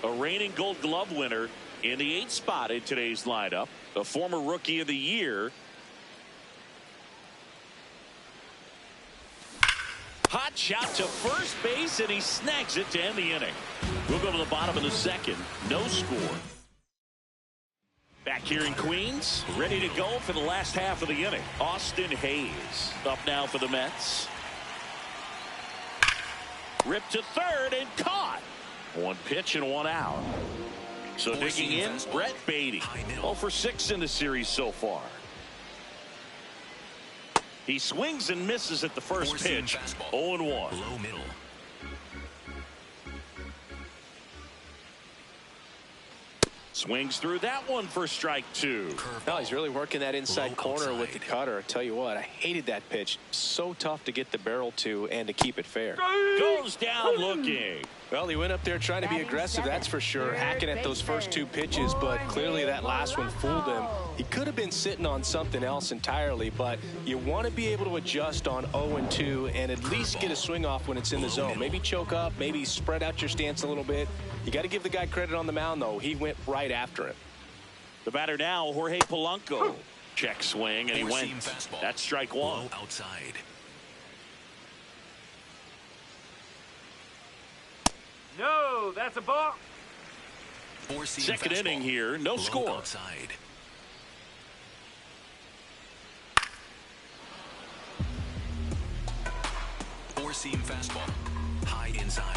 A reigning Gold Glove winner in the 8th spot in today's lineup. A former Rookie of the Year. Hot shot to first base, and he snags it to end the inning. We'll go to the bottom of the 2nd. No score. Back here in Queens, ready to go for the last half of the inning. Austin Hayes up now for the Mets. Ripped to third and caught. 1 pitch and 1 out. So digging in, Brett Beatty. 0 for 6 in the series so far. He swings and misses at the first pitch. 0-1. Low middle. Swings through that one for strike 2. No, he's really working that inside corner with the cutter. I tell you what, I hated that pitch. So tough to get the barrel to and to keep it fair. Goes down looking. Well, he went up there trying to be aggressive, that's for sure, hacking at those first 2 pitches, but clearly that last one fooled him. He could have been sitting on something else entirely, but you want to be able to adjust on 0-2 and at least get a swing off when it's in the zone. Maybe choke up, maybe spread out your stance a little bit. You got to give the guy credit on the mound, though. He went right after him. The batter now, Jorge Polanco. Check swing, and he went. That's strike 1. Outside. No, that's a ball. 2nd inning here, no score. Outside. Four-seam fastball. High inside.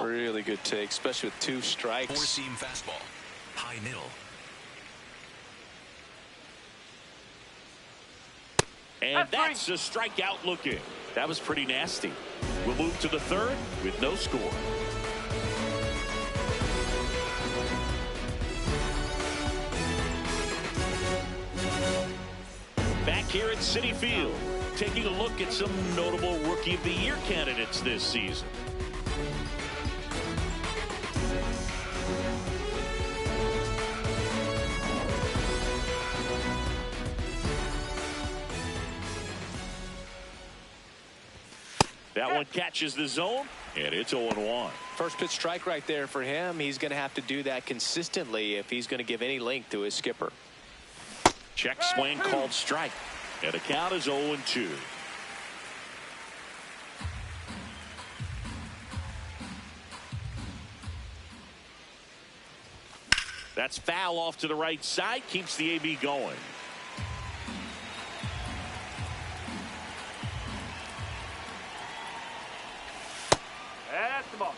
Really good take, especially with 2 strikes. 4-seam fastball. High middle. And that's a strikeout looking. That was pretty nasty. We'll move to the 3rd with no score. Back here at Citi Field, taking a look at some notable Rookie of the Year candidates this season. That one catches the zone, and it's 0-1. First pitch strike right there for him. He's going to have to do that consistently if he's going to give any length to his skipper. Check swing called strike, and the count is 0-2. That's foul off to the right side, keeps the AB going. That's the ball.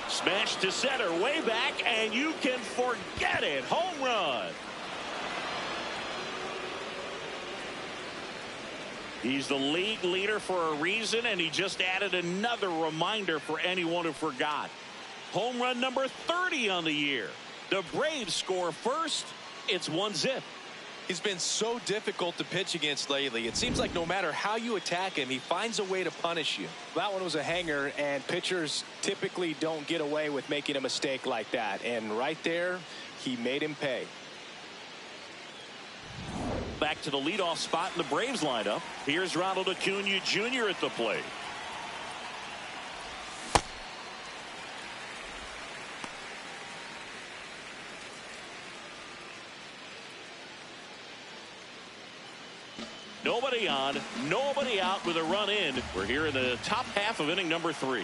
Smash to center, way back, and you can forget it. Home run. He's the league leader for a reason, and he just added another reminder for anyone who forgot. Home run number 30 on the year. The Braves score first. It's 1-0. He's been so difficult to pitch against lately. It seems like no matter how you attack him, he finds a way to punish you. That one was a hanger, and pitchers typically don't get away with making a mistake like that. And right there, he made him pay. Back to the leadoff spot in the Braves lineup. Here's Ronald Acuna Jr. at the plate. Nobody on, nobody out with a run in. We're here in the top half of inning number 3.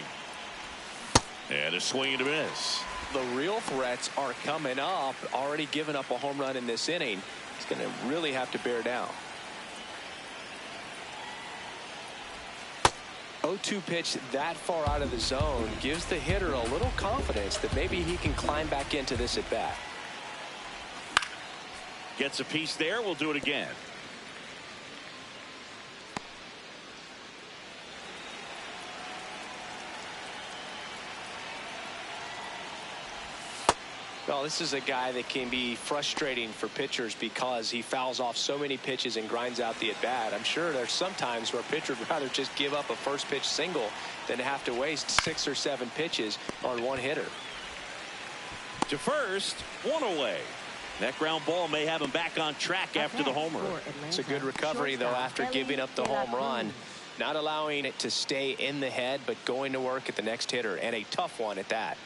And a swing and a miss. The real threats are coming up. Already given up a home run in this inning. He's going to really have to bear down. 0-2 pitch that far out of the zone gives the hitter a little confidence that maybe he can climb back into this at bat. Gets a piece there. We'll do it again. Well, this is a guy that can be frustrating for pitchers because he fouls off so many pitches and grinds out the at-bat. I'm sure there's some times where pitchers would rather just give up a first pitch single than have to waste 6 or 7 pitches on one hitter. To first, one away. That ground ball may have him back on track after the homer. It's a good recovery, though, after giving up the home run. Not allowing it to stay in the head, but going to work at the next hitter, and a tough one at that.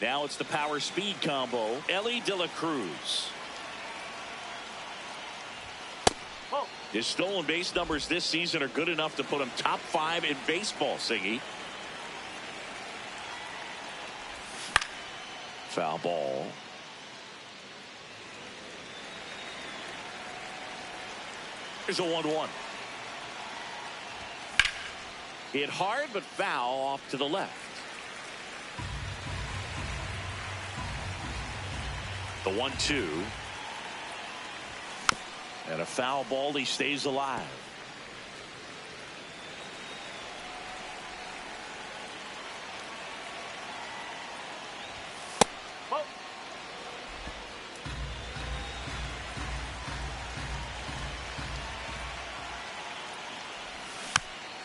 Now it's the power speed combo. Ellie De La Cruz. His stolen base numbers this season are good enough to put him top 5 in baseball, Siggy. Foul ball. Here's a 1-1. Hit hard, but foul off to the left. The 1-2. And a foul ball. He stays alive.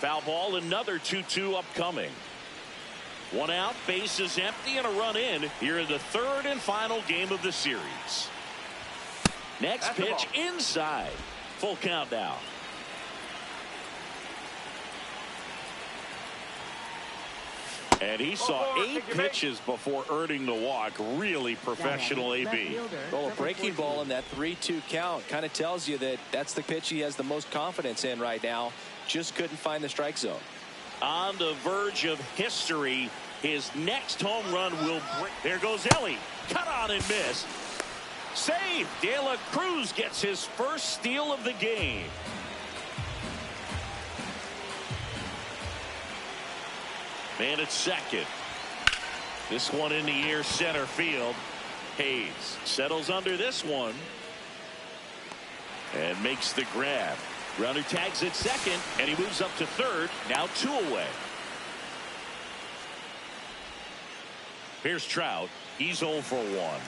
Foul ball, another 2-2 upcoming. One out, bases empty, and a run in here in the third and final game of the series. Next pitch inside. Full count now. And he saw 8 pitches before earning the walk. Really professional AB. Well, a breaking ball in that 3-2 count kind of tells you that that's the pitch he has the most confidence in right now. Just couldn't find the strike zone. On the verge of history, his next home run will break. There goes Ellie. Cut on and miss. Save. De La Cruz gets his first steal of the game. Man at second. This one in the air, center field. Hayes settles under this one and makes the grab. Runner tags at second, and he moves up to third. Now 2 away. Here's Trout. He's 0 for 1.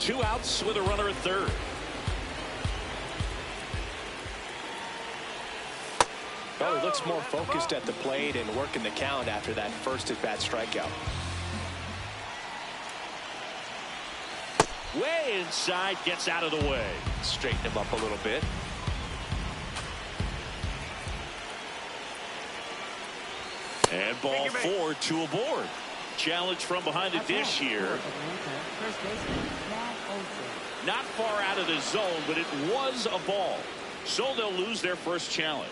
Two outs with a runner at third. Well, he looks more focused at the plate and working the count after that first at-bat strikeout. Way inside, gets out of the way. Straighten him up a little bit. And ball 4, 2 aboard. Challenge from behind the dish here. Not far out of the zone, but it was a ball. So they'll lose their first challenge.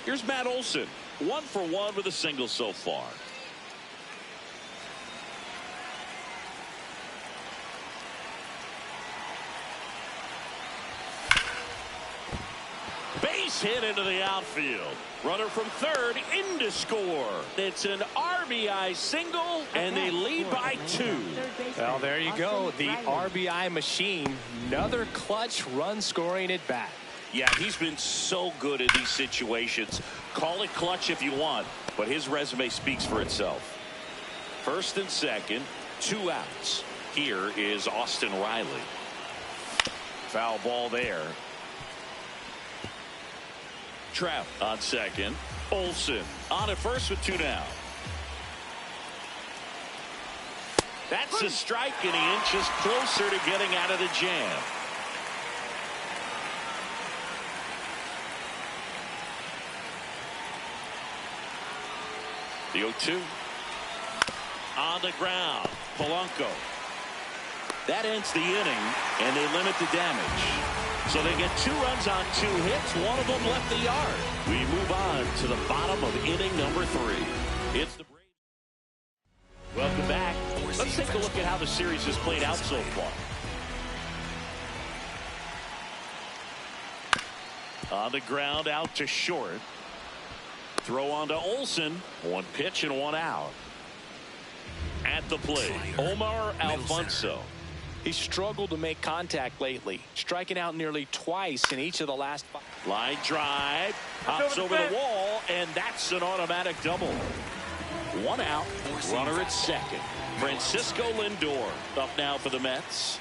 Here's Matt Olson. 1 for 1 with a single so far. Base hit into the outfield. Runner from third in to score. It's an RBI single, and they lead by 2. Well, there you go. The RBI machine. Another clutch run scoring at bat. Yeah, he's been so good in these situations. Call it clutch if you want, but his resume speaks for itself. First and second, 2 outs. Here is Austin Riley. Foul ball there. Trout on second. Olson on at first with 2 down. That's a strike, and he inches closer to getting out of the jam. The 0-2. On the ground. Polanco. That ends the inning, and they limit the damage. So they get 2 runs on 2 hits. One of them left the yard. We move on to the bottom of inning number 3. It's the Braves. Welcome back. Let's take a look at how the series has played out so far. On the ground, out to short. Throw on to Olson. 1 pitch and 1 out. At the plate, Omar Alfonso. He's struggled to make contact lately, striking out nearly twice in each of the last 5. Line drive, hops over the wall, and that's an automatic double. 1 out, runner at second. Francisco Lindor up now for the Mets.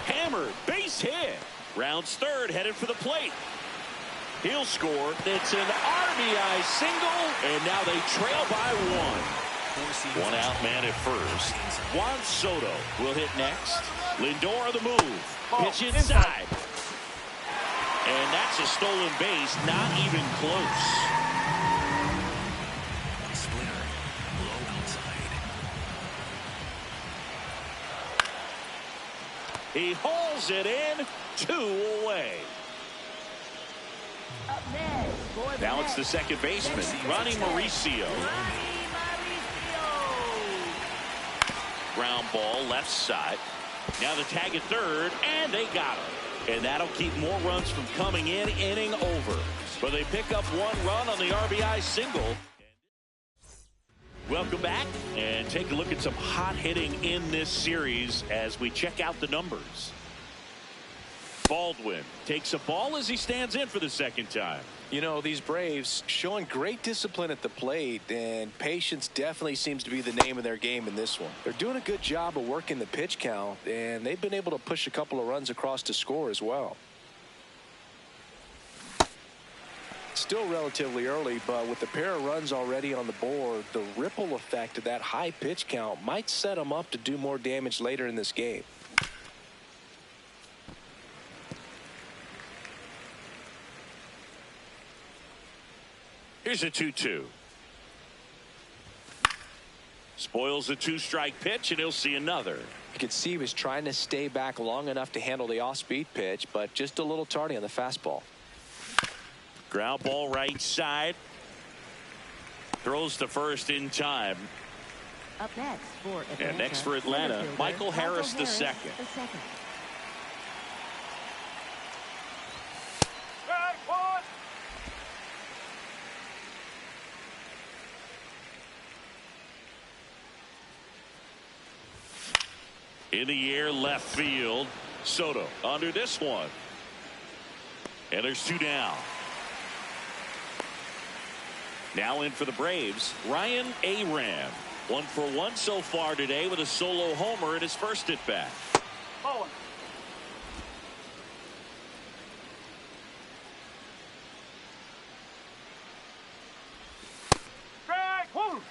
Hammered, base hit. Rounds third, headed for the plate. He'll score. It's an RBI single, and now they trail by one. One out man at first. Juan Soto will hit next. Lindor the move. Pitch inside. And that's a stolen base. Not even close. Splitter. Low outside. He hauls it in. 2 away. Up next for the Now it's the second baseman, Ronnie Mauricio. Ground ball left side. Now the tag at third, and they got him. And that'll keep more runs from coming in, inning over. But they pick up 1 run on the RBI single. Welcome back, and take a look at some hot hitting in this series as we check out the numbers. Baldwin takes a ball as he stands in for the second time. You know, these Braves showing great discipline at the plate, and patience definitely seems to be the name of their game in this one. They're doing a good job of working the pitch count, and they've been able to push a couple of runs across to score as well. Still relatively early, but with a pair of runs already on the board, the ripple effect of that high pitch count might set them up to do more damage later in this game. Here's a 2-2. Spoils the 2-strike pitch, and he'll see another. You could see he was trying to stay back long enough to handle the off-speed pitch, but just a little tardy on the fastball. Ground ball right side. Throws to first in time. Up next for Atlanta. And next for Atlanta, Michael Harris the second. Strike one. In the air, left field. Soto under this one. And there's 2 down. Now in for the Braves, Ryan Aram. 1 for 1 so far today with a solo homer in his first at bat. Ball. Strike one.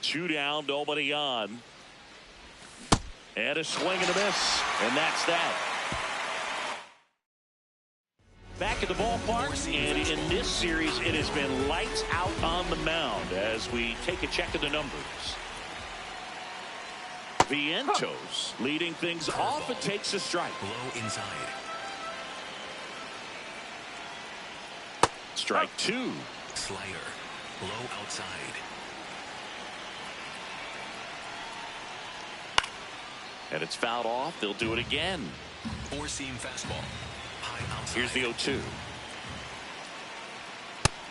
Two down, nobody on. And a swing and a miss. And that's that. Back at the ballpark, and in this series, it has been lights out on the mound as we take a check of the numbers. Vientos leading things off and takes a strike. Low inside. Strike 2. Slider. Low outside. And it's fouled off. They'll do it again. Four-seam fastball. High outside. Here's the 0-2.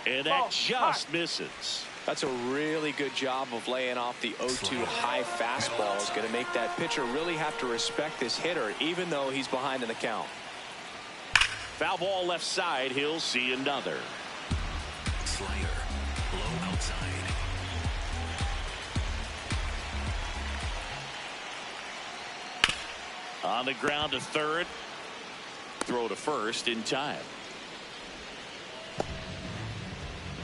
And that just misses. That's a really good job of laying off the 0-2 high fastball. Is going to make that pitcher really have to respect this hitter, even though he's behind in the count. Foul ball left side. He'll see another. Slider. Low outside. On the ground to third. Throw to first in time.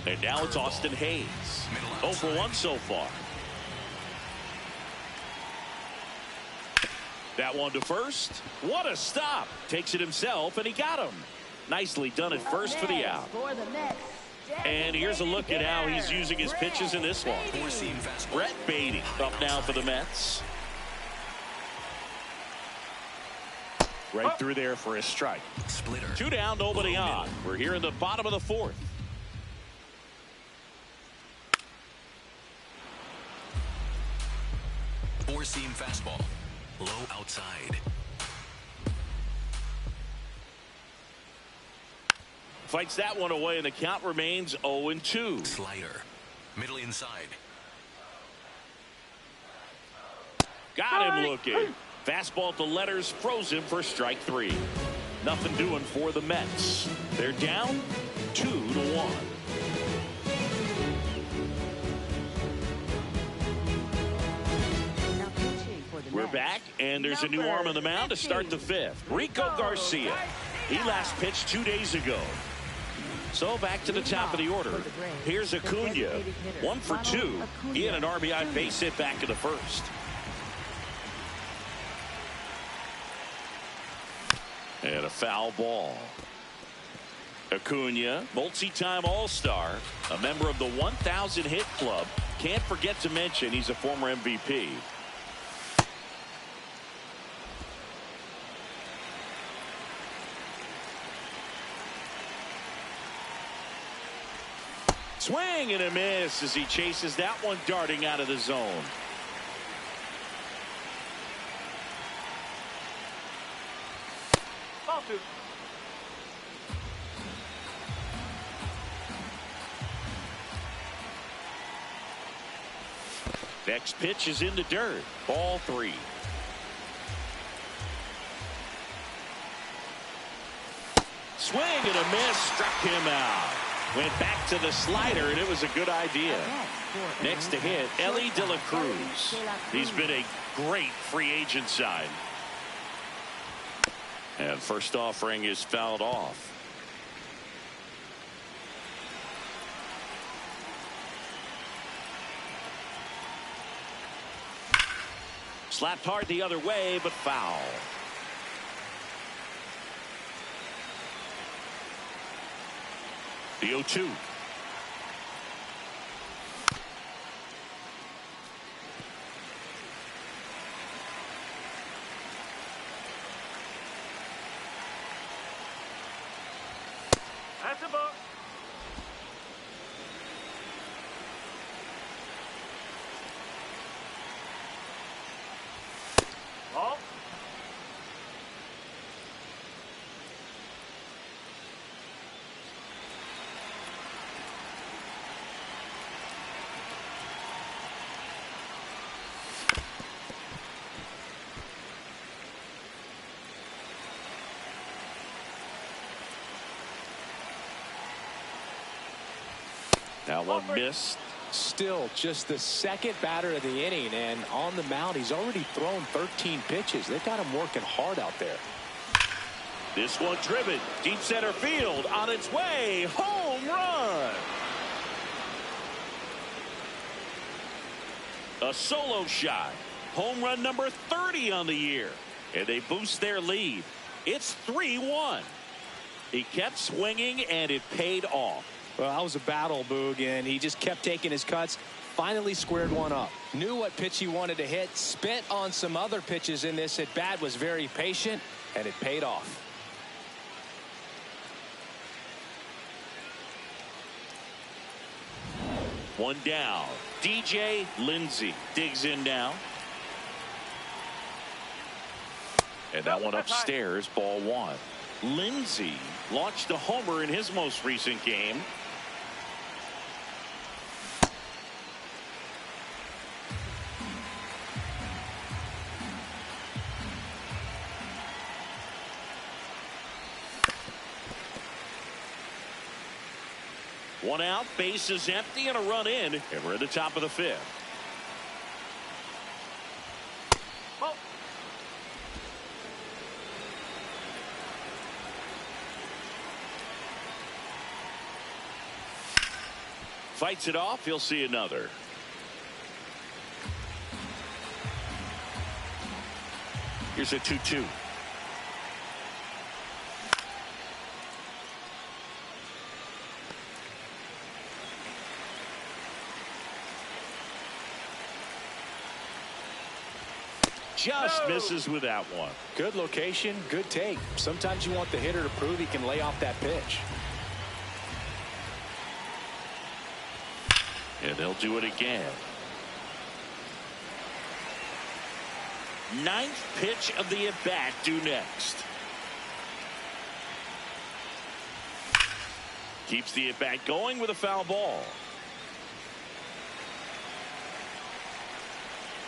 And now it's Austin Hayes. 0 for 1 so far. That one to first. What a stop. Takes it himself, and he got him. Nicely done at first for the out. And here's a look at how he's using his pitches in this one. Four-seam fastball. Brett Beatty up now for the Mets. Right through there for a strike. Splitter. 2 down, nobody on. We're here in the bottom of the 4th. Four-seam fastball. Low outside. Fights that one away, and the count remains 0-2. Slider. Middle inside. Got him looking. Fastball to letters, froze him for strike 3. Nothing doing for the Mets. They're down 2-1. Now pitching for the We're Mets, back, and there's a new arm on the mound to start the fifth. Rico Garcia. He last pitched 2 days ago. So back to the top of the order. Here's Acuna. 1 for 2. He had an RBI base hit back in the first. And a foul ball. Acuna, multi-time All-Star, a member of the 1,000 hit club. Can't forget to mention he's a former MVP. Swing and a miss as he chases that one darting out of the zone. Ball 2. Next pitch is in the dirt. Ball 3. Swing and a miss. Struck him out. Went back to the slider, and it was a good idea. Next to hit, Ellie De La Cruz. He's been a great free agent sign. And first offering is fouled off. Slapped hard the other way, but foul. The 0-2. That's a ball. Ball. That one missed. Still just the second batter of the inning, and on the mound he's already thrown 13 pitches. They've got him working hard out there. This one driven deep center field, on its way, home run. A solo shot, home run number 30 on the year, and they boost their lead. It's 3-1. He kept swinging, and it paid off. Well, that was a battle, Boog, and he just kept taking his cuts. Finally squared one up. Knew what pitch he wanted to hit. Spent on some other pitches in this at bat. Was very patient, and it paid off. One down. DJ Lindsay digs in now. And that one upstairs, ball 1. Lindsay launched a homer in his most recent game. One out, base is empty, and a run in, and we're at the top of the 5th. Ball. Fights it off, he'll see another. Here's a 2-2. Just misses with that one. Good location, good take. Sometimes you want the hitter to prove he can lay off that pitch. And they'll do it again. 9th pitch of the at-bat due next. Keeps the at-bat going with a foul ball.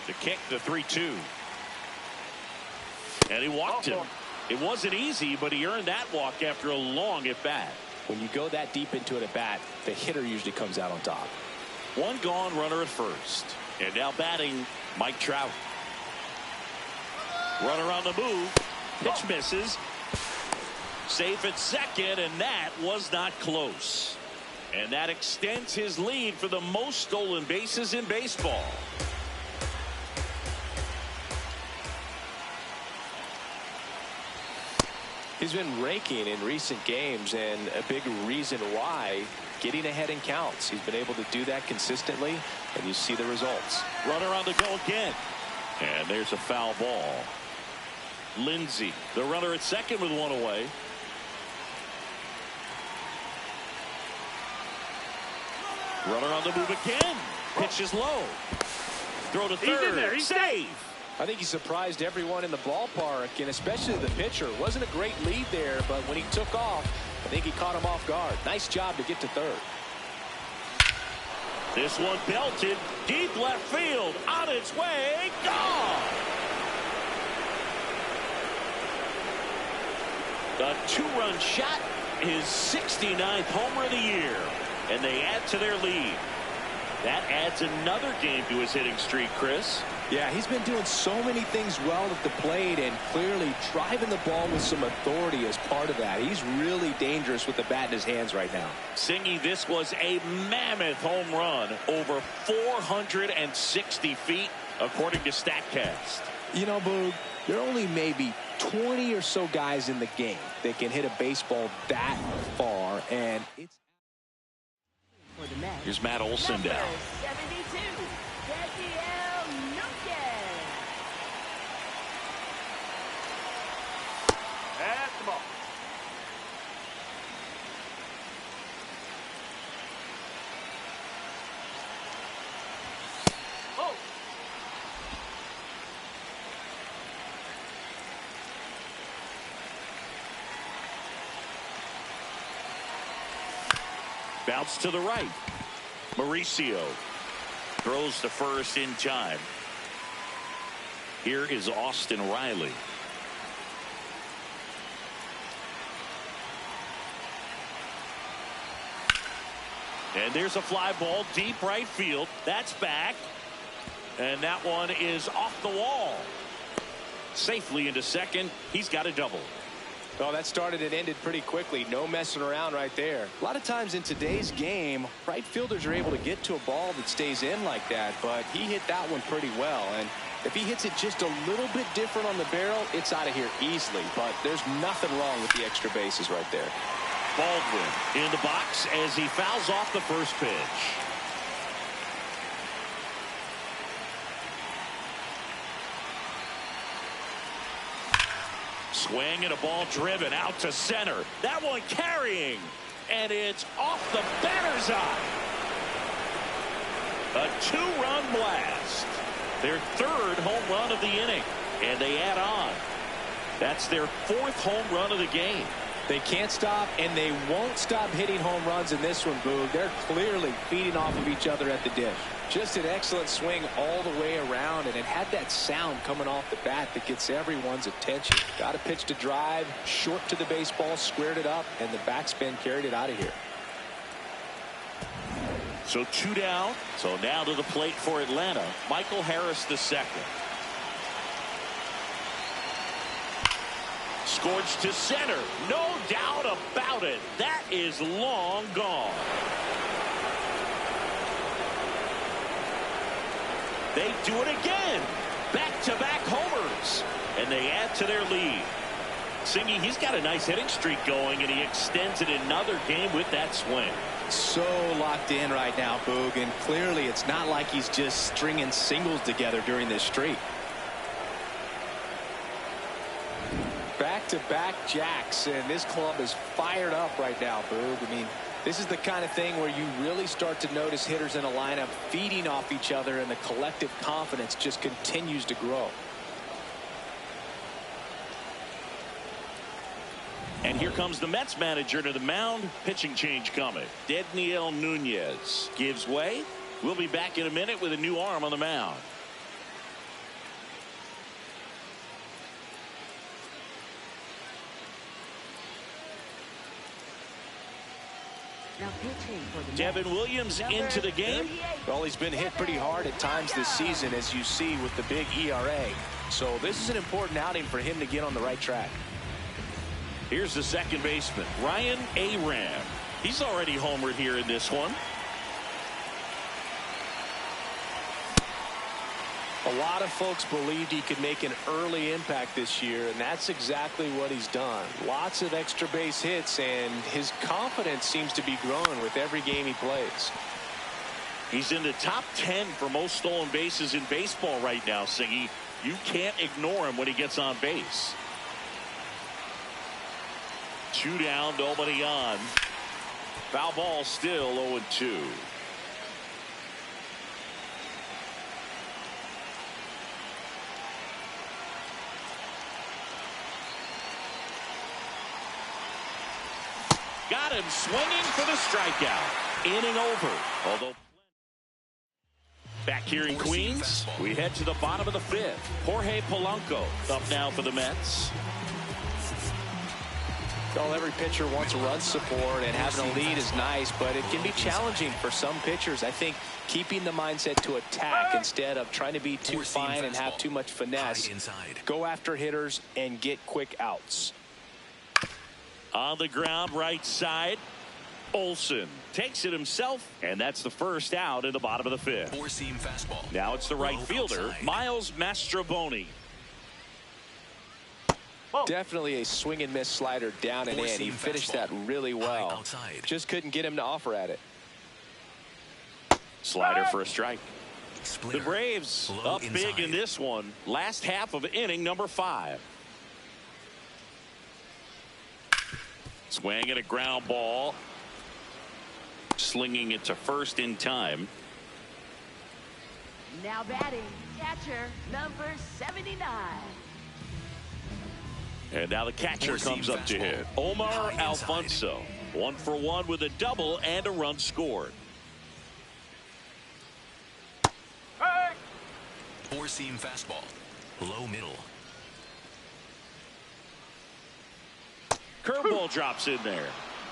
The kick, the 3-2. And he walked him. It wasn't easy, but he earned that walk after a long at bat. When you go that deep into it at bat, the hitter usually comes out on top. One gone, runner at first. And now batting, Mike Trout. Runner on the move. Pitch misses. Safe at second, and that was not close. And that extends his lead for the most stolen bases in baseball. He's been raking in recent games, and a big reason why, getting ahead in counts. He's been able to do that consistently, and you see the results. Runner on the go again. And there's a foul ball. Lindsey, the runner at second with one away. Runner on the move again. Pitch is low. Throw to third. He's in there. He's safe. I think he surprised everyone in the ballpark, and especially the pitcher. Wasn't a great lead there, but when he took off, I think he caught him off guard. Nice job to get to third. This one belted deep left field. On its way. Gone. A two-run shot. His 69th homer of the year. And they add to their lead. That adds another game to his hitting streak, Chris. Yeah, he's been doing so many things well at the plate, and clearly driving the ball with some authority as part of that. He's really dangerous with the bat in his hands right now. Singy, this was a mammoth home run over 460 feet, according to StatCast. You know, Boog, there are only maybe 20 or so guys in the game that can hit a baseball that far, and it's... Here's Matt Olson down. 72, That's the ball. Oh. Bounce to the right. Mauricio throws to first in time. Here is Austin Riley. And there's a fly ball deep right field. That's back. And that one is off the wall. Safely into second. He's got a double. Well, that started and ended pretty quickly. No messing around right there. A lot of times in today's game, right fielders are able to get to a ball that stays in like that, but he hit that one pretty well. And if he hits it just a little bit different on the barrel, it's out of here easily. But there's nothing wrong with the extra bases right there. Baldwin in the box as he fouls off the first pitch. Swing and a ball driven out to center. That one carrying. And it's off the batter's eye. A two-run blast. Their third home run of the inning. And they add on. That's their fourth home run of the game. They can't stop, and they won't stop hitting home runs in this one, Boog. They're clearly feeding off of each other at the dish. Just an excellent swing all the way around, and it had that sound coming off the bat that gets everyone's attention. Got a pitch to drive, short to the baseball, squared it up, and the backspin carried it out of here. So two down. So now to the plate for Atlanta, Michael Harris the second. Scorched to center. No doubt about it. That is long gone. They do it again. Back-to-back homers. And they add to their lead. Singy, he's got a nice hitting streak going, and he extends it another game with that swing. So locked in right now, Boog, and clearly it's not like he's just stringing singles together during this streak. Back-to-back jacks, and this club is fired up right now, Boog. I mean, this is the kind of thing where you really start to notice hitters in a lineup feeding off each other, and the collective confidence just continues to grow. And here comes the Mets manager to the mound. Pitching change coming. Dedniel Nunez gives way. We'll be back in a minute with a new arm on the mound. Now pitching for the Devin Mets, Williams number into the game. 38. Well, he's been hit pretty hard at times this season, as you see with the big ERA. So this is an important outing for him to get on the right track. Here's the second baseman, Ryan Aram. He's already homered here in this one. A lot of folks believed he could make an early impact this year, and that's exactly what he's done. Lots of extra base hits, and his confidence seems to be growing with every game he plays. He's in the top 10 for most stolen bases in baseball right now, Siggy. You can't ignore him when he gets on base. 2 down, nobody on. Foul ball, still 0-2. Got him swinging for the strikeout. Inning over. Although back here in Queens, we head to the bottom of the 5th. Jorge Polanco up now for the Mets. Well, every pitcher wants run support, and having a lead is nice, but it can be challenging for some pitchers. I think keeping the mindset to attack instead of trying to be too fine and have too much finesse. Go after hitters and get quick outs. On the ground, right side. Olsen takes it himself, and that's the first out in the bottom of the 5th. Four-seam fastball. Now it's the right Low fielder, outside. Miles Mastrobuoni. Definitely a swing and miss slider down and in. He Four-seam finished fastball. that really well. High outside. Just couldn't get him to offer at it. Slider for a strike. Splitter. The Braves Low up big inside. in this one. Last half of inning number 5. Swing and a ground ball. Slinging it to first in time. Now batting, catcher, number 79. And now the catcher Four-seam comes up to fastball. hit. Omar High inside. Alfonso. 1 for 1 with a double and a run scored. Hey! Four-seam fastball. Low middle. Curveball drops in there.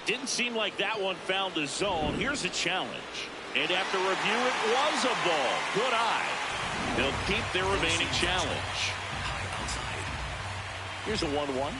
Didn't seem like that one found the zone. Here's a challenge. And after review, it was a ball. Good eye. They'll keep their remaining challenge. High outside. Here's a 1-1.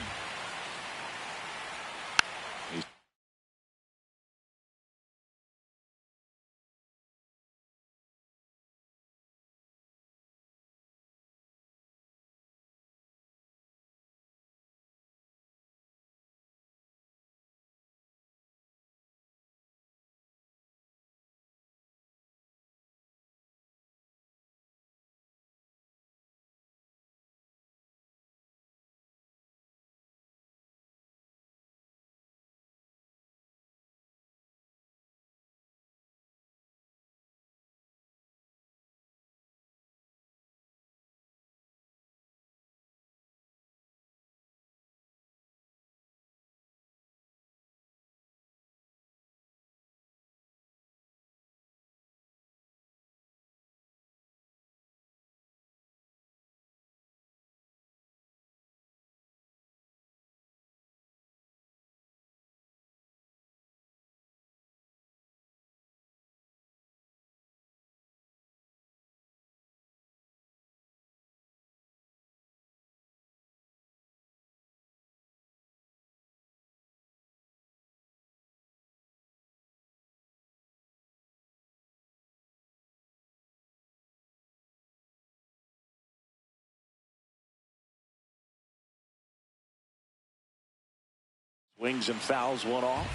Swings and fouls one off.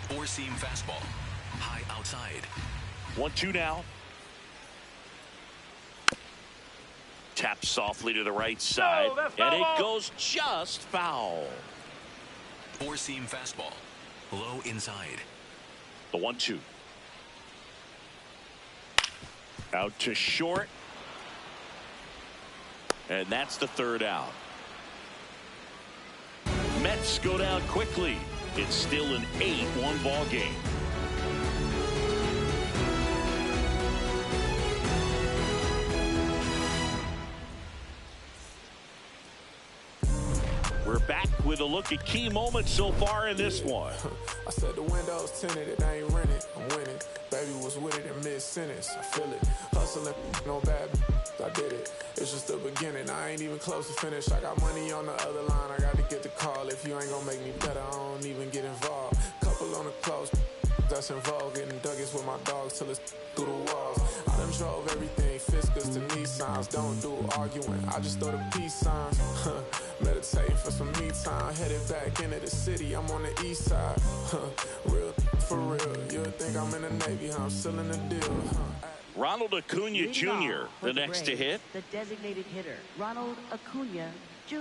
Four-seam fastball. High outside. 1-2 now. Taps softly to the right side. that's And foul it ball. goes just foul. Four-seam fastball. Low inside. The 1-2. Out to short. And that's the third out. Mets go down quickly. It's still an 8-1 ball game. We're back with with a look at key moments so far in this one. I said the windows tinted, it ain't rented. I'm winning. Baby was with it in mid-sentence. I feel it. Hustling, no bad. I did it. It's just the beginning. I ain't even close to finish. I got money on the other line. I got to get the call. If you ain't gonna make me better, I don't even get involved. Couple on the close. That's involved. Getting Douglas with my dogs till it's through the walls. I done drove everything. Fiscus to Nissans. Don't do arguing. I just throw the peace signs. Meditating for some me time. Headed back into the city. I'm on the east side. Real for real. You'll think I'm in the Navy. I'm still in the deal. Ronald Acuna Jr., the next to hit. The designated hitter, Ronald Acuna Jr.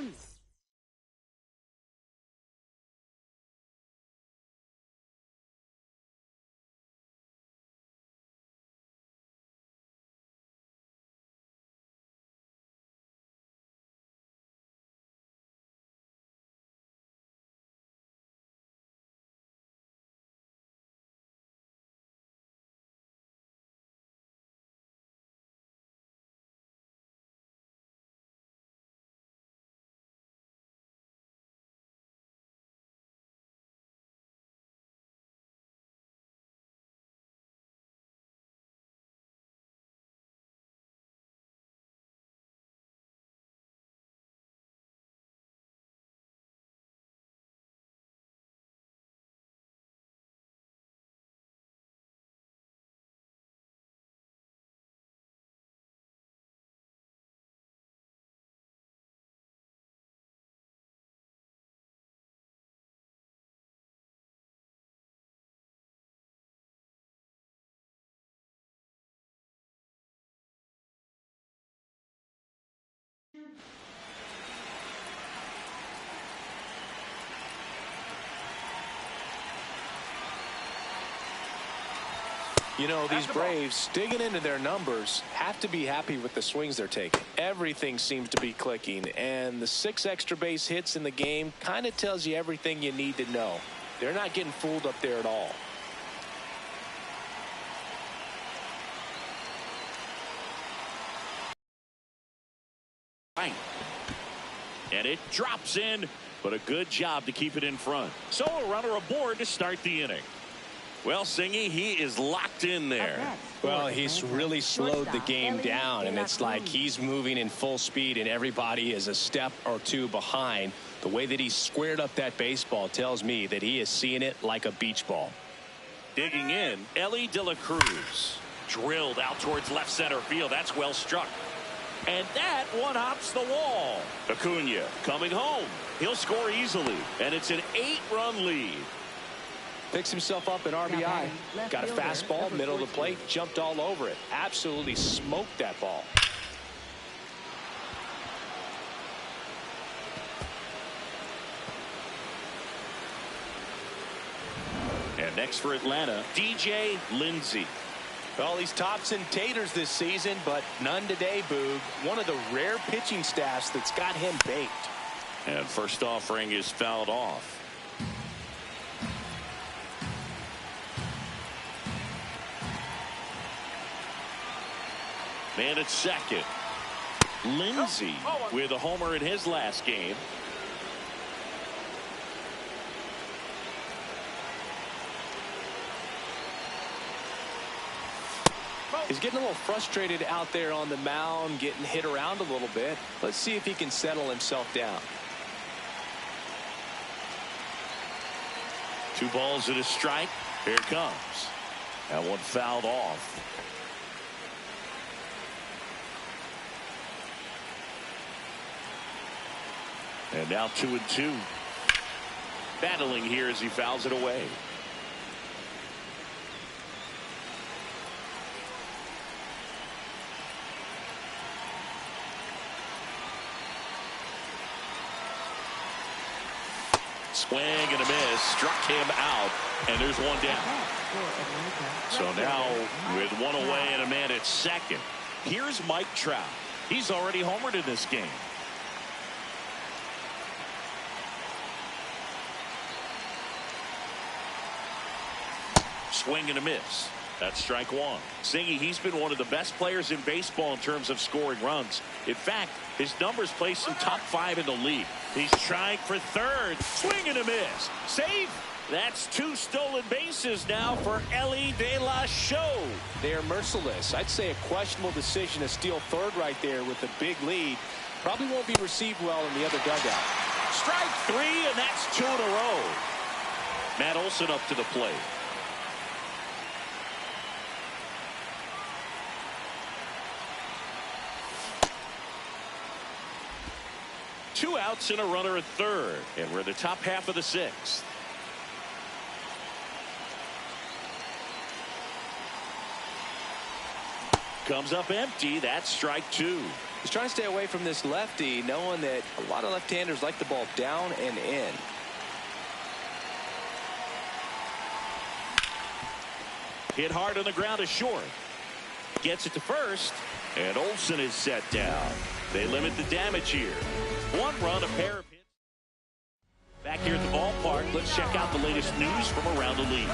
You know, these Braves, digging into their numbers, have to be happy with the swings they're taking. Everything seems to be clicking, and the 6 extra base hits in the game kind of tells you everything you need to know. They're not getting fooled up there at all. Right. And it drops in, but a good job to keep it in front. So a runner aboard to start the inning. Well, Singy, he is locked in there. Well, he's really slowed the game down, and it's like he's moving in full speed, and everybody is a step or two behind. The way that he squared up that baseball tells me that he is seeing it like a beach ball. Digging in, Ellie De La Cruz. Drilled out towards left center field. That's well struck. And that one hops the wall. Acuna coming home. He'll score easily, and it's an 8-run lead. Picks himself up an RBI. Got a fastball, middle of the plate, jumped all over it. Absolutely smoked that ball. And next for Atlanta, DJ Lindsay. Well, he's tops and taters this season, but none today, Boog. One of the rare pitching staffs that's got him baked. And first offering is fouled off. Man at second. Lindsay with a homer in his last game. He's getting a little frustrated out there on the mound, getting hit around a little bit. Let's see if he can settle himself down. 2 balls and a strike. Here it comes. That one fouled off. And now 2-2. Battling here as he fouls it away. Swing and a miss. Struck him out. And there's one down. So now with 1 away and a man at second. Here's Mike Trout. He's already homered in this game. Swing and a miss. That's strike 1. Singy, he's been one of the best players in baseball in terms of scoring runs. In fact, his numbers place him top 5 in the league. He's trying for third. Swing and a miss. Safe. That's 2 stolen bases now for Ellie De La Show. They are merciless. I'd say a questionable decision to steal third right there with a big lead. Probably won't be received well in the other dugout. Strike 3, and that's 2 in a row. Matt Olson up to the plate. Two outs and a runner at third, and we're in the top half of the 6th. Comes up empty. That's strike 2. He's trying to stay away from this lefty, knowing that a lot of left-handers like the ball down and in. Hit hard on the ground to short. Gets it to first, and Olson is set down. They limit the damage here. 1 run, a pair of hits. Back here at the ballpark, let's check out the latest news from around the league.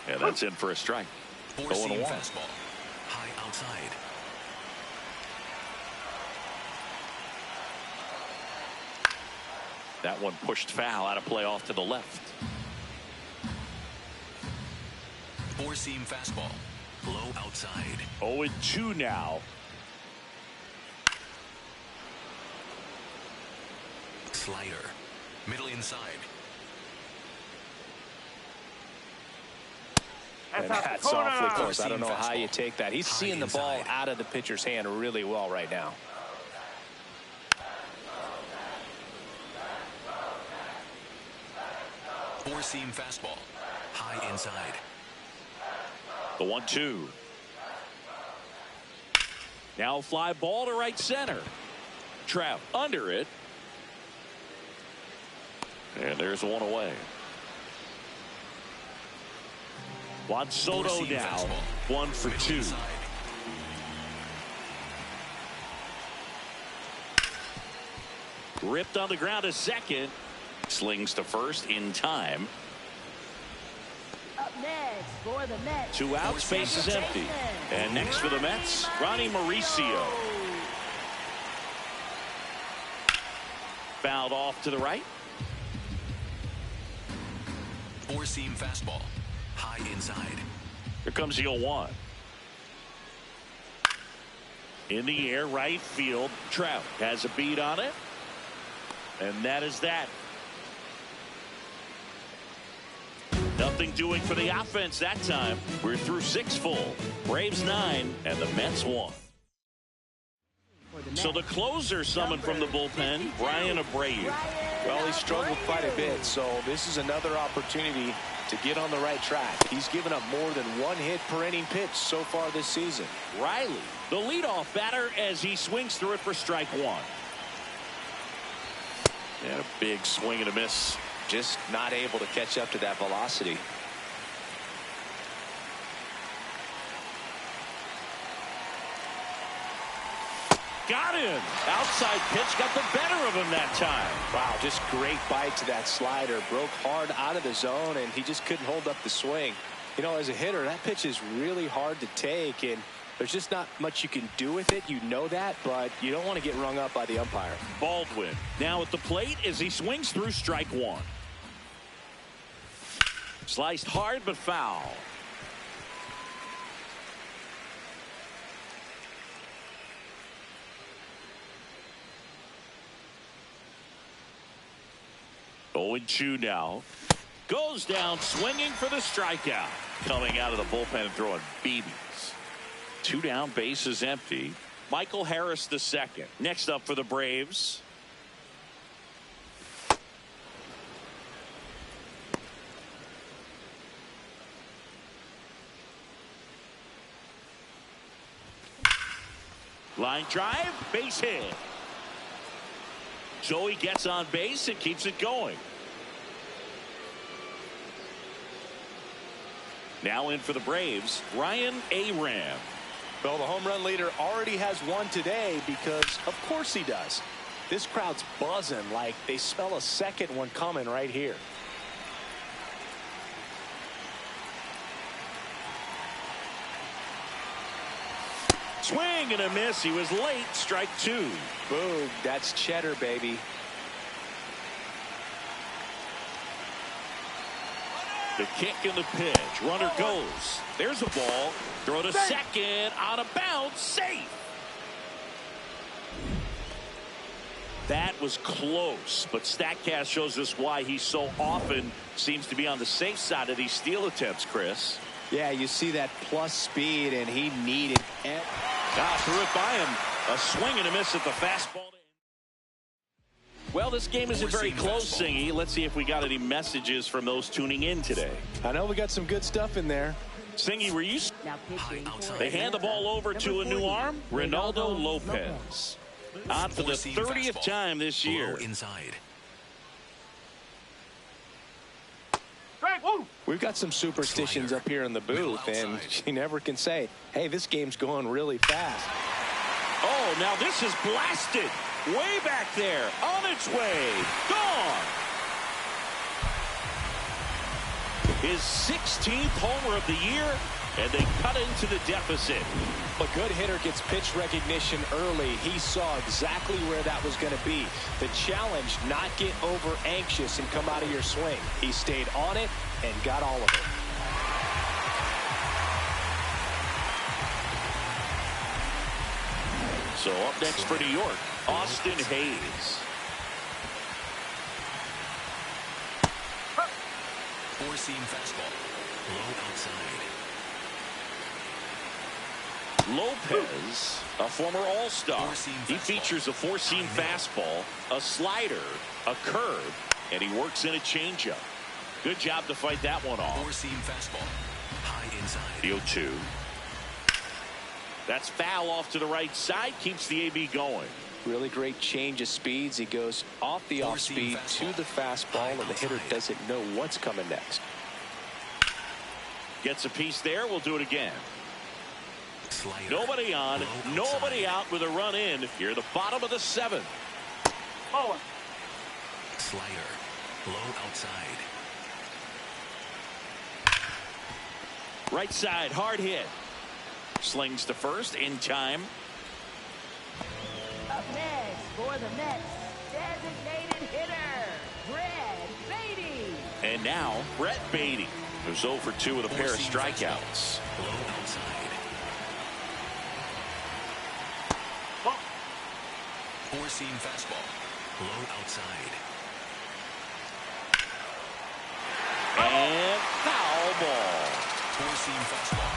And that's in for a strike. 4-seam fastball. High outside. That one pushed foul out of play off to the left. 4-seam fastball. Low outside. 0-2 now. Slider. Middle inside. And that's awfully close. I don't know how you take that. He's seeing the ball out of the pitcher's hand really well right now. Four-seam fastball. High inside. The 1-2. Now a fly ball to right center. Trout under it. And there's one away. Juan Soto now, 1 for 2. Ripped on the ground to second. Slings to first in time. Up next for the Mets. 2 outs, bases empty. And next for the Mets, Ronnie Mauricio. Fouled off to the right. Four-seam fastball. High inside. Here comes the 0-1. In the air, right field. Trout has a beat on it. And that is that. Nothing doing for the offense that time. We're through 6 full. Braves 9 and the Mets 1. So the closer summoned from the bullpen, Brian Abreu. Well, he struggled quite a bit, so this is another opportunity to get on the right track. He's given up more than 1 hit per inning pitch so far this season. Riley, the leadoff batter, as he swings through it for strike 1. And a big swing and a miss. Just not able to catch up to that velocity. Got him. Outside pitch got the better of him that time. Wow, just great bite to that slider. Broke hard out of the zone, and he just couldn't hold up the swing. You know, as a hitter, that pitch is really hard to take, and there's just not much you can do with it. You know that, but you don't want to get rung up by the umpire. Baldwin now at the plate as he swings through strike 1. Sliced hard but foul. Oh, 0-2 now. Goes down swinging for the strikeout. Coming out of the bullpen and throwing BBs. 2 down, bases empty. Michael Harris the second. Next up for the Braves. Line drive, base hit. Joey gets on base and keeps it going. Now in for the Braves, Ryan Aram. Well, the home run leader already has one today because, of course, he does. This crowd's buzzing like they smell a second one coming right here. Swing and a miss. He was late. Strike two. Boom. That's cheddar, baby. The kick and the pitch. Runner goes. There's a ball. Throw to second. Out of bounds. Safe. That was close, but StatCast shows us why he so often seems to be on the safe side of these steal attempts, Chris. Yeah, you see that plus speed, and he needed it. Threw it by him. A swing and a miss at the fastball. Well, this game isn't very close, Singy. Let's see if we got any messages from those tuning in today. I know we got some good stuff in there. Singy, were you? They hand the ball over to a new arm, Ronaldo Lopez. On for the 30th time this year. Inside. We've got some superstitions up here in the booth, and you never can say, hey, this game's going really fast. Oh, now this is blasted. Way back there. On its way. Gone. His 16th homer of the year, and they cut into the deficit. A good hitter gets pitch recognition early. He saw exactly where that was going to be. The challenge, not get over anxious and come out of your swing. He stayed on it and got all of it. So up next for New York, Austin Hayes. Four-seam fastball. Low outside. Lopez, a former All-Star. He features a four-seam fastball, a slider, a curve, and he works in a changeup. Good job to fight that one off. Four-seam fastball. High inside. The 0-2. That's foul off to the right side. Keeps the AB going. Really great change of speeds. He goes off the off-speed to the fastball, and the hitter doesn't know what's coming next. Gets a piece there. We'll do it again. Slider. Nobody on, nobody out with a run in. Here, the bottom of the 7th. Slider. Low outside. Right side, hard hit. Slings to first in time. Up next for the Mets, designated hitter, Brett Beatty. And now, Brett Beatty, who's 0 for 2 with a pair of strikeouts. Low outside. Four-seam fastball. Low outside. And foul ball. Four-seam fastball.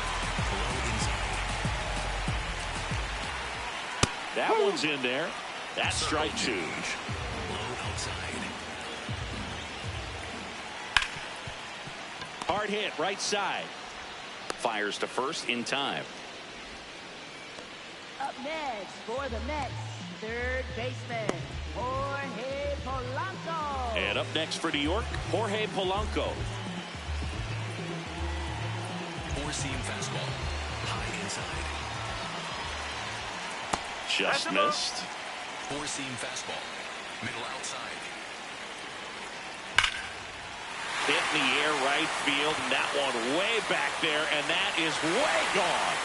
Low inside. That one's in there. That's strike 2. Low outside. Hard hit, right side. Fires to first in time. Up next for the Mets, third baseman, Jorge Polanco. And up next for New York, Jorge Polanco. Four-seam fastball. High inside. Just missed. Four-seam fastball. Middle outside. Hit in the air right field, and that one way back there, and that is way gone.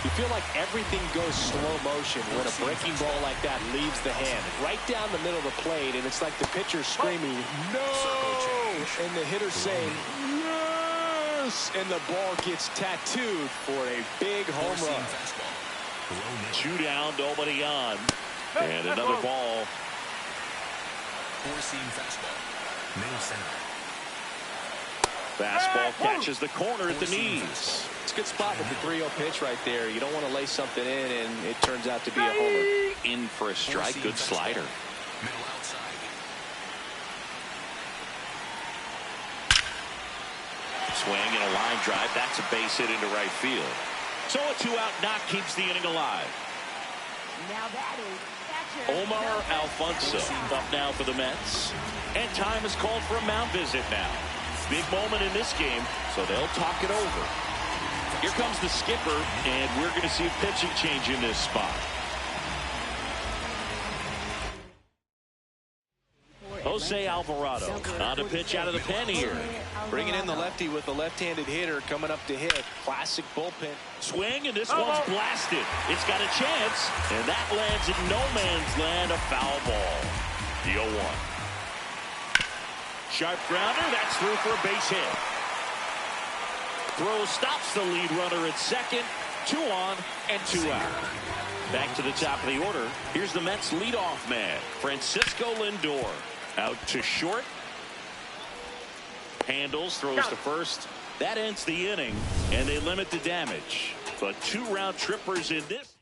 You feel like everything goes slow motion when a breaking ball like that leaves the hand right down the middle of the plate, and it's like the pitcher screaming, no, and the hitter saying, yes, and the ball gets tattooed for a big home run. Two down, nobody on, and another ball. Four-seam fastball. Middle center. Fastball catches the corner at the knees. It's a good spot with the 3-0 pitch right there. You don't want to lay something in, and it turns out to be a homer. In for a strike. Good slider. Middle outside. Swing and a line drive. That's a base hit into right field. So a 2-out knock keeps the inning alive. Now that is catcher Omar number Alfonso up now for the Mets. And time is called for a mound visit now. Big moment in this game, so they'll talk it over. Here comes the skipper, and we're going to see a pitching change in this spot. Jose Alvarado on a pitch out of the pen here. Bringing in the lefty with a left-handed hitter coming up to hit. Classic bullpen. Swing, and this one's blasted. It's got a chance, and that lands in no man's land, a foul ball. The 0-1. Sharp grounder, that's through for a base hit. Throw stops the lead runner at second. 2 on and 2 out. Back to the top of the order. Here's the Mets leadoff man, Francisco Lindor. Out to short. Handles, throws to first. That ends the inning, and they limit the damage. But 2 round trippers in this.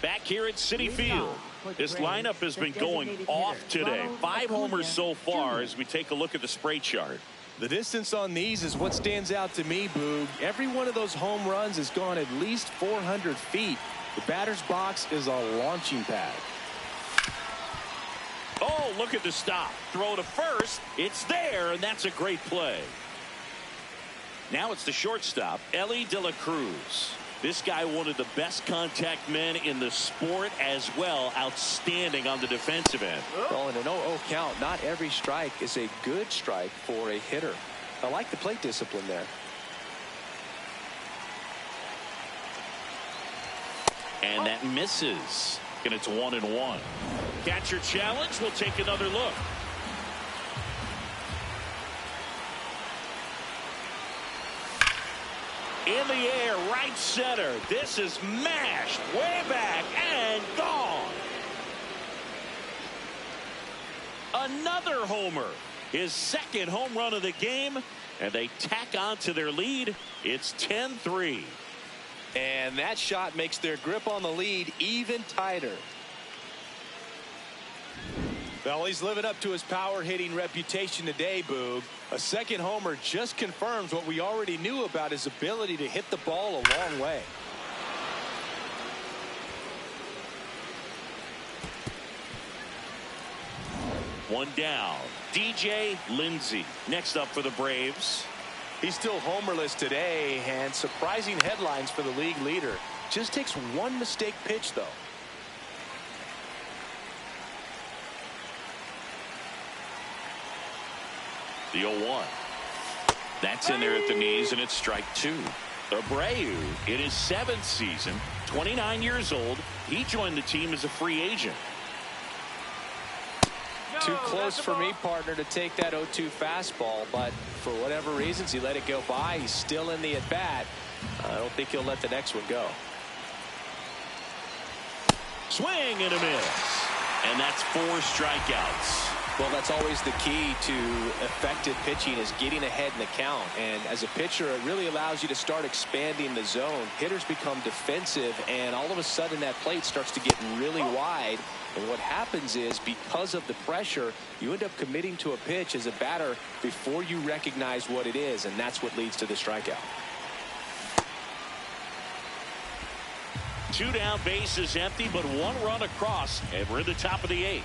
Back here at Citi Field. This lineup has been going off today. 5 homers so far as we take a look at the spray chart. The distance on these is what stands out to me, Boog. Every one of those home runs has gone at least 400 feet. The batter's box is a launching pad. Oh, look at the stop. Throw to first. It's there, and that's a great play. Now it's the shortstop, Ellie De La Cruz. This guy, one of the best contact men in the sport as well. Outstanding on the defensive end. Well, in an 0-0 count, not every strike is a good strike for a hitter. I like the plate discipline there. And that misses. And it's 1-1. Catcher challenge. We'll take another look. In the air, right center. This is mashed way back and gone. Another homer. His second home run of the game, and they tack on to their lead. It's 10-3. And that shot makes their grip on the lead even tighter. Well, he's living up to his power hitting reputation today, Boog. A second homer just confirms what we already knew about his ability to hit the ball a long way. One down. DJ Lindsay next up for the Braves. He's still homerless today, and surprising headlines for the league leader. Just takes one mistake pitch, though. The 0-1. That's in there at the knees, and it's strike 2. Abreu in his 7th season, 29 years old. He joined the team as a free agent. Too close for me, partner, to take that 0-2 fastball, but for whatever reasons, he let it go by. He's still in the at-bat. I don't think he'll let the next one go. Swing and a miss. And that's 4 strikeouts. Well, that's always the key to effective pitching, is getting ahead in the count. And as a pitcher, it really allows you to start expanding the zone. Hitters become defensive, and all of a sudden that plate starts to get really wide. And what happens is, because of the pressure, you end up committing to a pitch as a batter before you recognize what it is, and that's what leads to the strikeout. 2 down, bases empty, but 1 run across, and we're in the top of the 8th.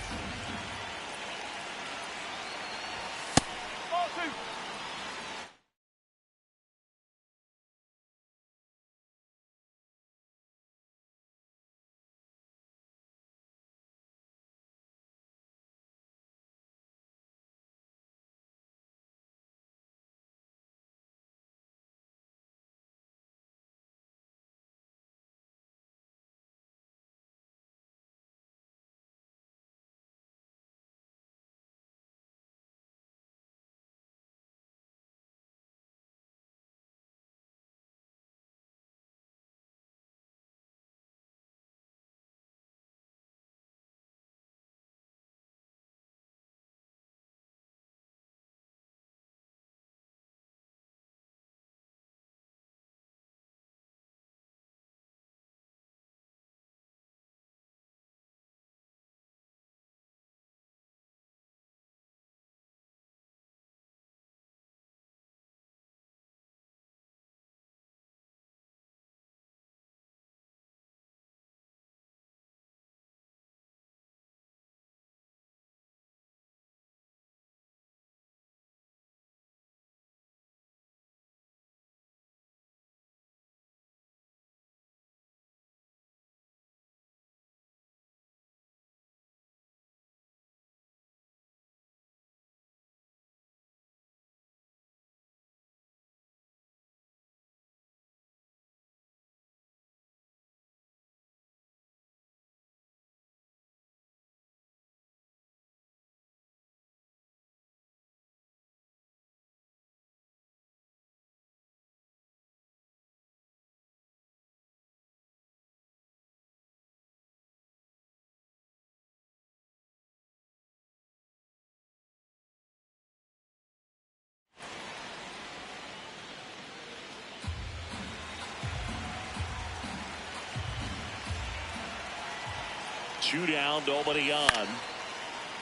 2 down, nobody on.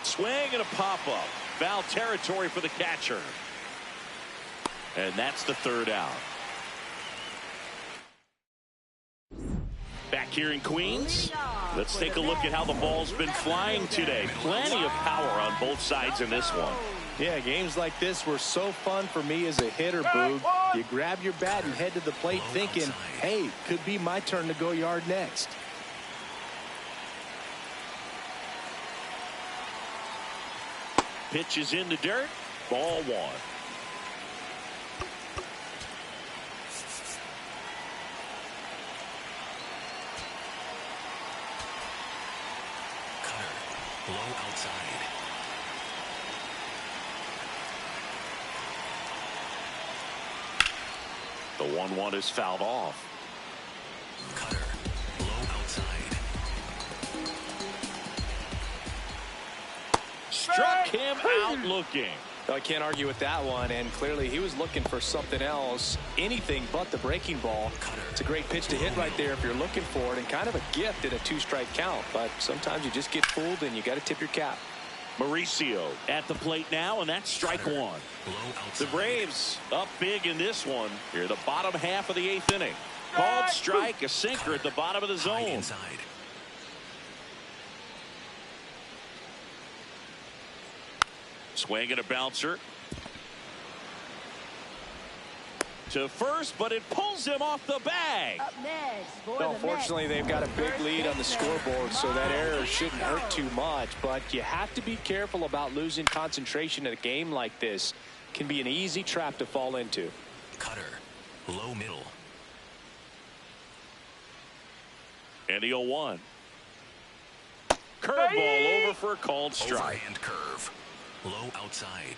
Swing and a pop-up. Foul territory for the catcher. And that's the 3rd out. Back here in Queens, let's take a look at how the ball's been flying today. Plenty of power on both sides in this one. Yeah, games like this were so fun for me as a hitter, Boog. You grab your bat and head to the plate thinking, hey, could be my turn to go yard next. Pitch is in the dirt. Ball 1. Cutter. Low outside. The 1-1 is fouled off. Cutter. Low outside. Struck him out looking. I can't argue with that one, and clearly he was looking for something else, anything but the breaking ball. It's a great pitch to hit right there if you're looking for it, and kind of a gift in a 2-strike count, but sometimes you just get fooled and you got to tip your cap. Mauricio at the plate now, and that's strike 1. The Braves up big in this one. Here, the bottom half of the 8th inning. Called strike, a sinker at the bottom of the zone. Inside. Swing and a bouncer to first, but it pulls him off the bag. Up next for No, the fortunately, Mets, they've got a big first lead on the baseman, scoreboard, so that error shouldn't hurt Monski. too much. But you have to be careful about losing concentration in a game like this. Can be an easy trap to fall into. Cutter. Low middle. And the 0-1. Curveball over for a called strike. Overhand curve. Low outside.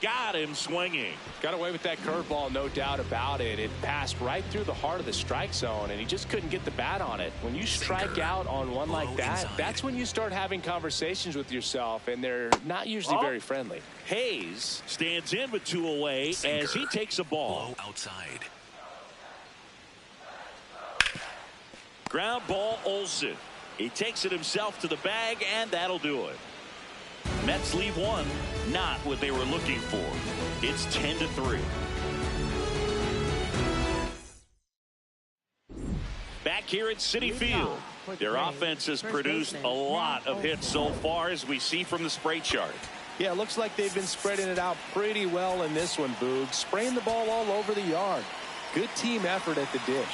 Got him swinging. Got away with that curveball, no doubt about it. It passed right through the heart of the strike zone, and he just couldn't get the bat on it. When you strike out on one like that, that's when you start having conversations with yourself, and they're not usually very friendly. Hayes stands in with 2 away as he takes a ball. Low outside. Ground ball, Olsen. He takes it himself to the bag, and that'll do it. Mets leave one, not what they were looking for. It's 10-3. Back here at Citi Field, their offense has produced a lot of hits so far, as we see from the spray chart. Yeah, it looks like they've been spreading it out pretty well in this one, Boog. Spraying the ball all over the yard. Good team effort at the dish.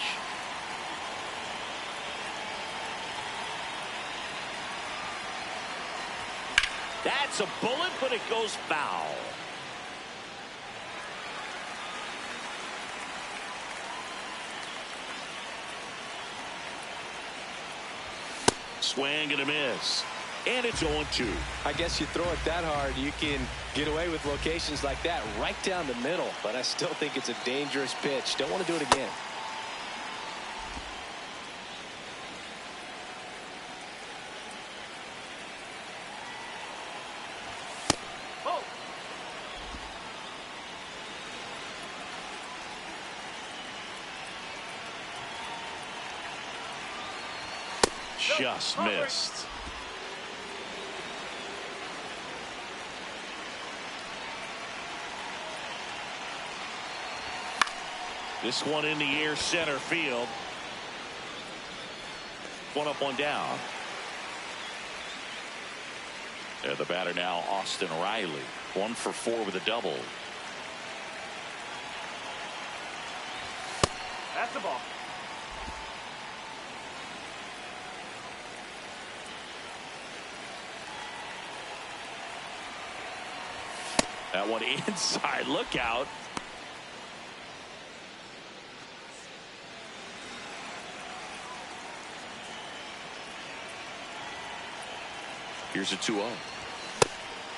That's a bullet, but it goes foul. Swing and a miss. And it's 0-2. I guess you throw it that hard, you can get away with locations like that right down the middle. But I still think it's a dangerous pitch. Don't want to do it again. Just missed. This one in the air, center field. One up, one down. And the batter now, Austin Riley. 1 for 4 with a double. That's the ball. That one inside. Look out. Here's a 2-0.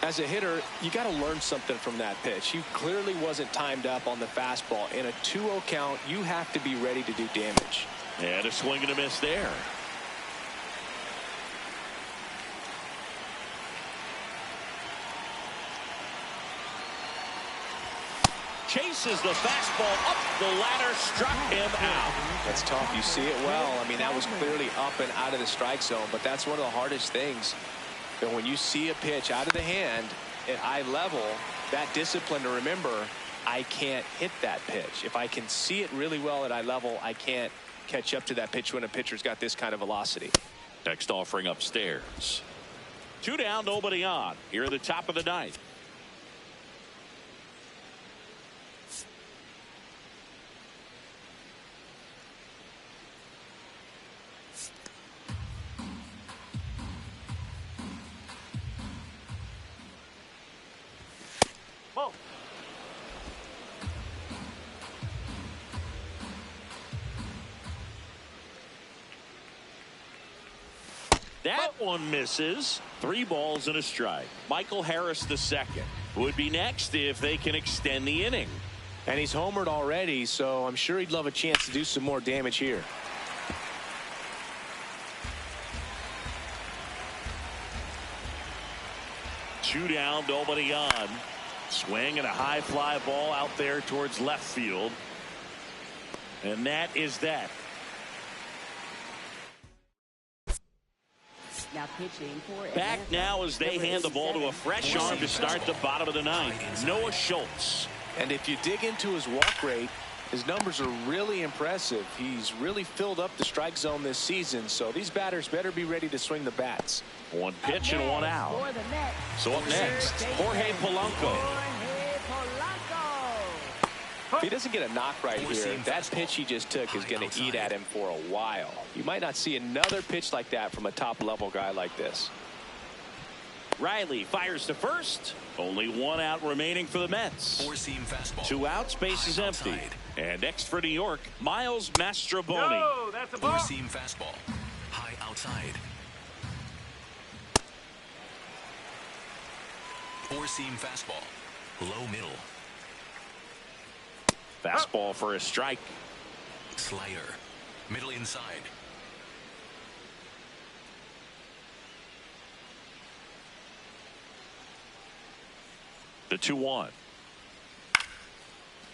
As a hitter, you got to learn something from that pitch. He clearly wasn't timed up on the fastball. In a 2-0 count, you have to be ready to do damage. And a swing and a miss there. Chases the fastball up the ladder, struck him out. That's tough. You see it well. I mean, that was clearly up and out of the strike zone, but that's one of the hardest things. But when you see a pitch out of the hand at eye level, that discipline to remember, I can't hit that pitch. If I can see it really well at eye level, I can't catch up to that pitch when a pitcher's got this kind of velocity. Next offering upstairs. 2 down, nobody on. Here at the top of the ninth. Whoa. That one misses. 3 balls and a strike. Michael Harris the second would be next if they can extend the inning. And he's homered already, so I'm sure he'd love a chance to do some more damage here. Two down, nobody on. Swing and a high fly ball out there towards left field. And that is that. Now pitching for Back now as they hand the ball to a fresh arm to start the bottom of the ninth. Noah Schultz. And if you dig into his walk rate, his numbers are really impressive. He's really filled up the strike zone this season, so these batters better be ready to swing the bats. 1 pitch and 1 out. So up next, Jorge Polanco. If he doesn't get a knock right here, that pitch he just took is going to eat at him for a while. You might not see another pitch like that from a top-level guy like this. Riley fires to first. Only 1 out remaining for the Mets. 4-seam fastball. 2 outs, base is empty. Outside. And next for New York, Miles Mastroboni. No, that's a ball. 4-seam fastball. High outside. 4-seam fastball. Low middle. Fastball for a strike. Slider. Middle inside. The 2-1.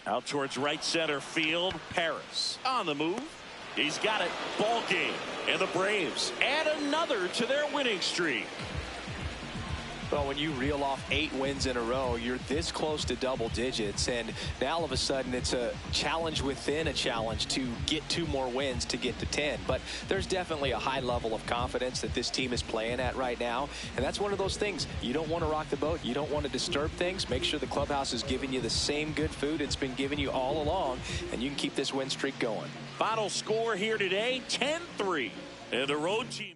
Out towards right center field. Paris on the move. He's got it. Ball game. And the Braves add another to their winning streak. Well, when you reel off 8 wins in a row, you're this close to double digits, and now all of a sudden it's a challenge within a challenge to get 2 more wins to get to 10. But there's definitely a high level of confidence that this team is playing at right now, and that's one of those things. You don't want to rock the boat. You don't want to disturb things. Make sure the clubhouse is giving you the same good food it's been giving you all along, and you can keep this win streak going. Final score here today, 10-3. And the road team.